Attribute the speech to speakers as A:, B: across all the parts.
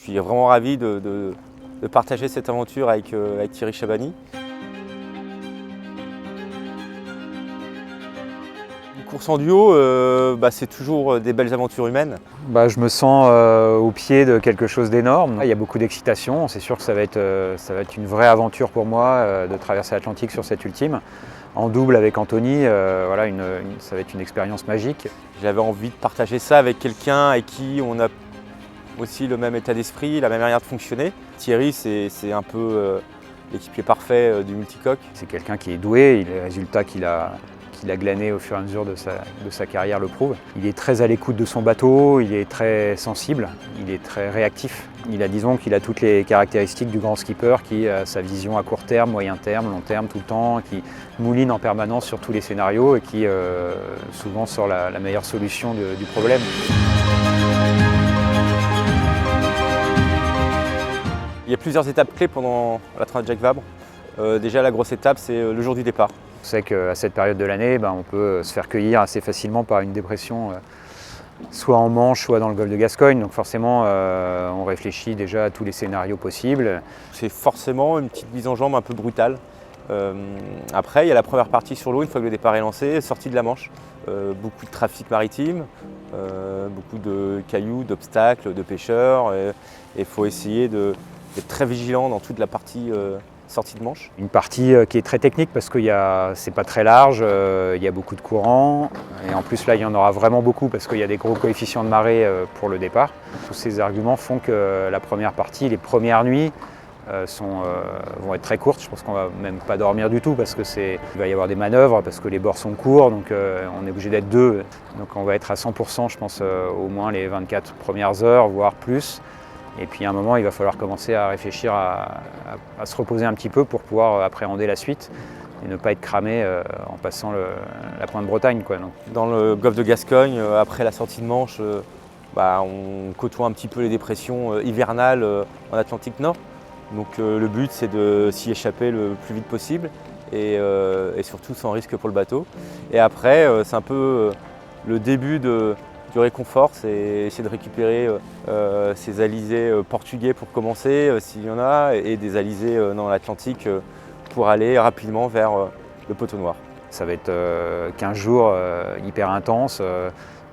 A: suis vraiment ravi de partager cette aventure avec Thierry Chabani. Une course en duo, c'est toujours des belles aventures humaines.
B: Je me sens au pied de quelque chose d'énorme. Il y a beaucoup d'excitation. C'est sûr que ça va être une vraie aventure pour moi de traverser l'Atlantique sur cette ultime. En double avec Anthony, ça va être une expérience magique.
A: J'avais envie de partager ça avec quelqu'un avec qui on a aussi le même état d'esprit, la même manière de fonctionner. Thierry, c'est un peu l'équipier parfait du multicoque.
B: C'est quelqu'un qui est doué, les résultats qu'il a glanés au fur et à mesure de sa carrière le prouvent. Il est très à l'écoute de son bateau, il est très sensible, il est très réactif. Disons qu'il a toutes les caractéristiques du grand skipper qui a sa vision à court terme, moyen terme, long terme, tout le temps, qui mouline en permanence sur tous les scénarios et qui souvent sort la meilleure solution du problème.
A: Il y a plusieurs étapes clés pendant la Transat Jacques Vabre. Déjà, la grosse étape, c'est le jour du départ.
B: On sait qu'à cette période de l'année, on peut se faire cueillir assez facilement par une dépression, soit en Manche, soit dans le golfe de Gascogne. Donc forcément, on réfléchit déjà à tous les scénarios possibles.
A: C'est forcément une petite mise en jambe un peu brutale. Après, il y a la première partie sur l'eau, une fois que le départ est lancé, sortie de la Manche. Beaucoup de trafic maritime, beaucoup de cailloux, d'obstacles, de pêcheurs. Il faut essayer d'être très vigilant dans toute la partie sortie de Manche.
B: Une partie qui est très technique parce que c'est pas très large, il y a beaucoup de courants et en plus là il y en aura vraiment beaucoup parce qu'il y a des gros coefficients de marée pour le départ. Tous ces arguments font que la première partie, les premières nuits vont être très courtes. Je pense qu'on va même pas dormir du tout parce qu'il va y avoir des manœuvres parce que les bords sont courts, donc on est obligé d'être deux. Donc on va être à 100% je pense au moins les 24 premières heures, voire plus. Et puis à un moment, il va falloir commencer à réfléchir à se reposer un petit peu pour pouvoir appréhender la suite et ne pas être cramé en passant la Pointe Bretagne, quoi. Donc.
A: Dans le golfe de Gascogne, après la sortie de Manche, on côtoie un petit peu les dépressions hivernales en Atlantique Nord. Donc le but, c'est de s'y échapper le plus vite possible et surtout sans risque pour le bateau. Et après, c'est un peu le début du réconfort, c'est essayer de récupérer ces alizés portugais pour commencer, s'il y en a, et des alizés dans l'Atlantique pour aller rapidement vers le poteau noir.
B: Ça va être 15 jours hyper intenses,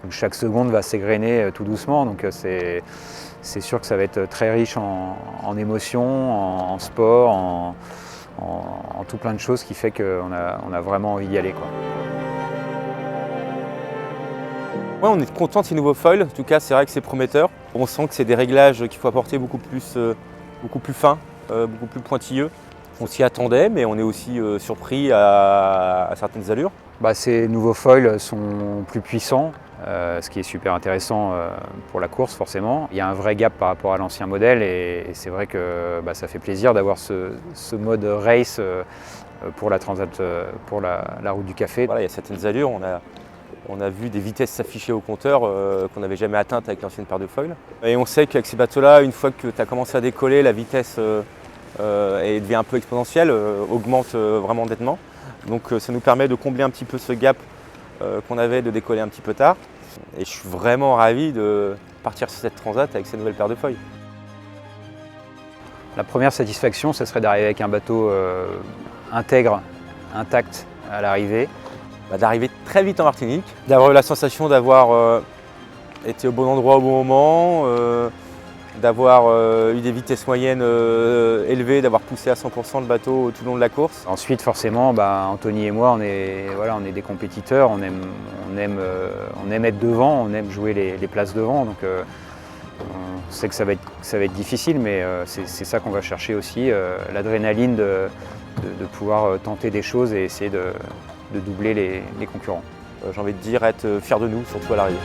B: où chaque seconde va s'égrener tout doucement, donc c'est sûr que ça va être très riche en émotions, en sport, en tout plein de choses qui fait qu'on a vraiment envie d'y aller, quoi.
A: Ouais, on est content de ces nouveaux foils, en tout cas c'est vrai que c'est prometteur. On sent que c'est des réglages qu'il faut apporter beaucoup plus fins, beaucoup plus pointilleux. On s'y attendait, mais on est aussi surpris à certaines allures.
B: Ces nouveaux foils sont plus puissants, ce qui est super intéressant pour la course forcément. Il y a un vrai gap par rapport à l'ancien modèle et c'est vrai que ça fait plaisir d'avoir ce mode race pour la Transat, pour la route du café.
A: Voilà, il y a certaines allures, on a vu des vitesses s'afficher au compteur qu'on n'avait jamais atteintes avec l'ancienne paire de foils. Et on sait qu'avec ces bateaux-là, une fois que tu as commencé à décoller, la vitesse devient un peu exponentielle, augmente vraiment nettement. Donc ça nous permet de combler un petit peu ce gap qu'on avait de décoller un petit peu tard. Et je suis vraiment ravi de partir sur cette Transat avec ces nouvelles paires de foils.
B: La première satisfaction, ce serait d'arriver avec un bateau intègre, intact à l'arrivée.
A: D'arriver très vite en Martinique, d'avoir eu la sensation d'avoir été au bon endroit au bon moment, d'avoir eu des vitesses moyennes élevées, d'avoir poussé à 100% le bateau tout le long de la course.
B: Ensuite, forcément, Anthony et moi, on est des compétiteurs, on aime être devant, on aime jouer les places devant. Donc, on sait que ça va être difficile, mais c'est ça qu'on va chercher aussi, l'adrénaline de pouvoir tenter des choses et essayer de doubler les concurrents.
A: J'ai envie de dire être fier de nous, surtout à l'arrivée.